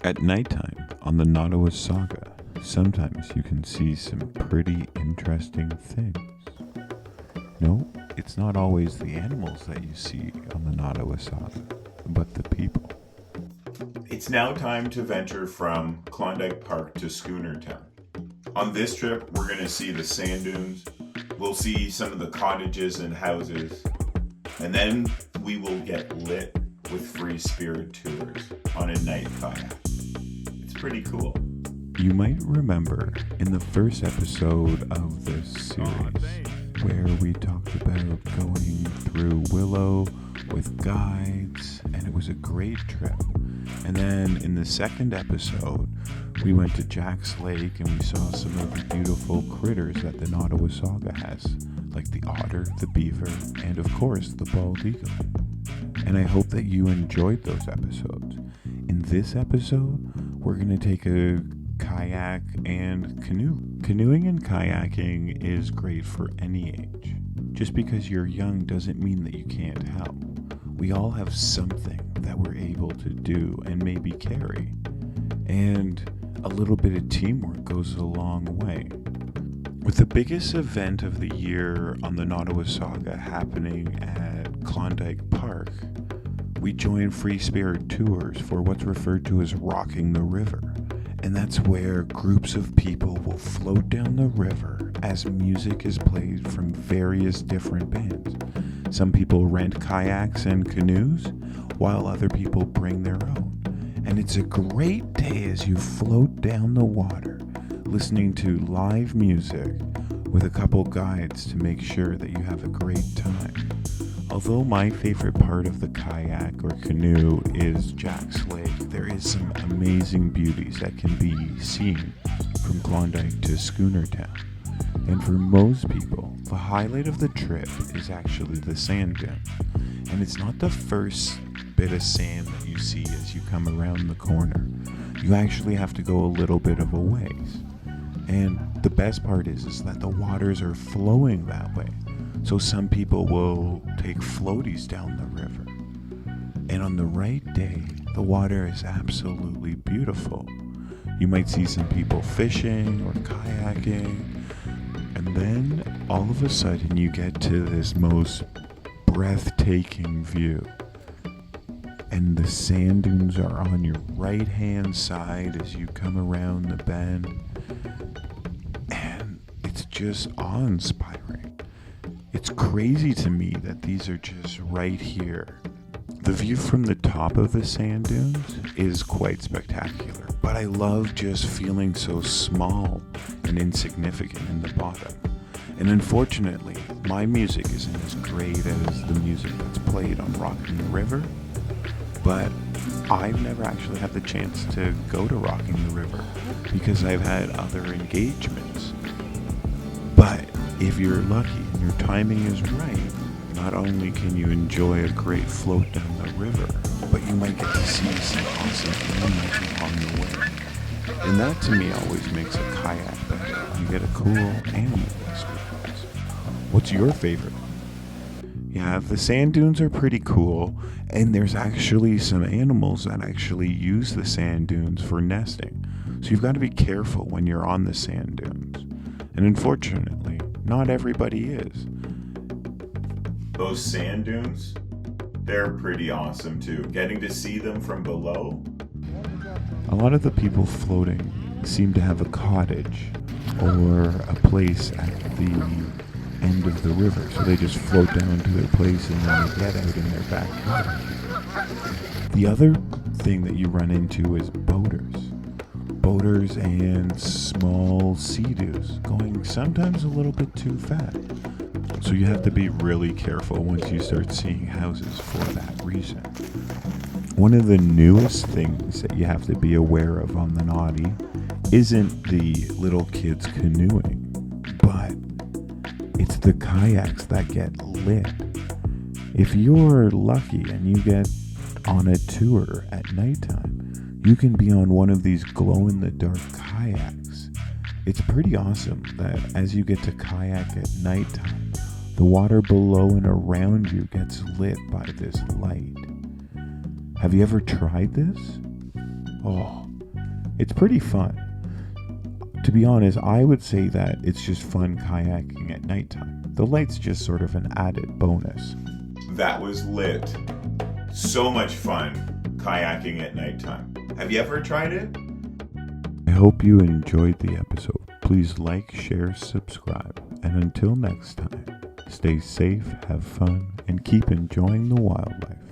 At nighttime on the Notty Saga, sometimes you can see some pretty interesting things. No, it's not always the animals that you see on the Notty Saga, but the people. It's now time to venture from Klondike Park to Schooner Town. On this trip, we're going to see the sand dunes. We'll see some of the cottages and houses. And then we will get lit with free spirit tours on a night kayak. It's pretty cool. You might remember in the first episode of this series where we talked about going through Willow with guides, and it was a great trip. And then in the second episode, we went to Jack's Lake and we saw some of the beautiful critters that the Notty Saga has, like the otter, the beaver, and of course the bald eagle. And I hope that you enjoyed those episodes. In this episode, we're going to take a kayak and canoe. Canoeing and kayaking is great for any age. Just because you're young doesn't mean that you can't help. We all have something that we're able to do and maybe carry. And a little bit of teamwork goes a long way. With the biggest event of the year on the Notty Saga happening at Klondike Park, we join Free Spirit Tours for what's referred to as rocking the river. And that's where groups of people will float down the river as music is played from various different bands. Some people rent kayaks and canoes, while other people bring their own. And it's a great day as you float down the water, listening to live music with a couple guides to make sure that you have a great time. Although my favorite part of the kayak or canoe is Jack's Lake, there is some amazing beauties that can be seen from Klondike to Schooner Town. And for most people, the highlight of the trip is actually the sand dunes. And it's not the first bit of sand that you see as you come around the corner. You actually have to go a little bit of a ways. And the best part is that the waters are flowing that way. So some people will take floaties down the river. And on the right day, the water is absolutely beautiful. You might see some people fishing or kayaking. And then all of a sudden you get to this most breathtaking view. And the sand dunes are on your right hand side as you come around the bend. And it's just awe-inspiring. It's crazy to me that these are just right here. The view from the top of the sand dunes is quite spectacular, but I love just feeling so small and insignificant in the bottom. And unfortunately, my music isn't as great as the music that's played on Rocking the River, but I've never actually had the chance to go to Rocking the River because I've had other engagements. But if you're lucky and your timing is right, not only can you enjoy a great float down the river, but you might get to see some awesome animals along the way. And that to me always makes a kayak better. You get a cool animal experience. What's your favorite? Yeah, the sand dunes are pretty cool, and there's actually some animals that actually use the sand dunes for nesting. So you've got to be careful when you're on the sand dunes. And unfortunately, not everybody is. Those sand dunes, they're pretty awesome too. Getting to see them from below. A lot of the people floating seem to have a cottage or a place at the end of the river. So they just float down to their place and then they get out in their backyard. The other thing that you run into is boaters. Boaters and small sea-doos going sometimes a little bit too fast. So you have to be really careful once you start seeing houses for that reason. One of the newest things that you have to be aware of on the Notty isn't the little kids canoeing, but it's the kayaks that get lit. If you're lucky and you get on a tour at nighttime, you can be on one of these glow-in-the-dark kayaks. It's pretty awesome that as you get to kayak at nighttime, the water below and around you gets lit by this light. Have you ever tried this? Oh, It's pretty fun. To be honest, I would say that it's just fun kayaking at nighttime. The light's just sort of an added bonus. That was lit. So much fun kayaking at nighttime. Have you ever tried it? I hope you enjoyed the episode. Please like, share, subscribe. And until next time, stay safe, have fun, and keep enjoying the wildlife.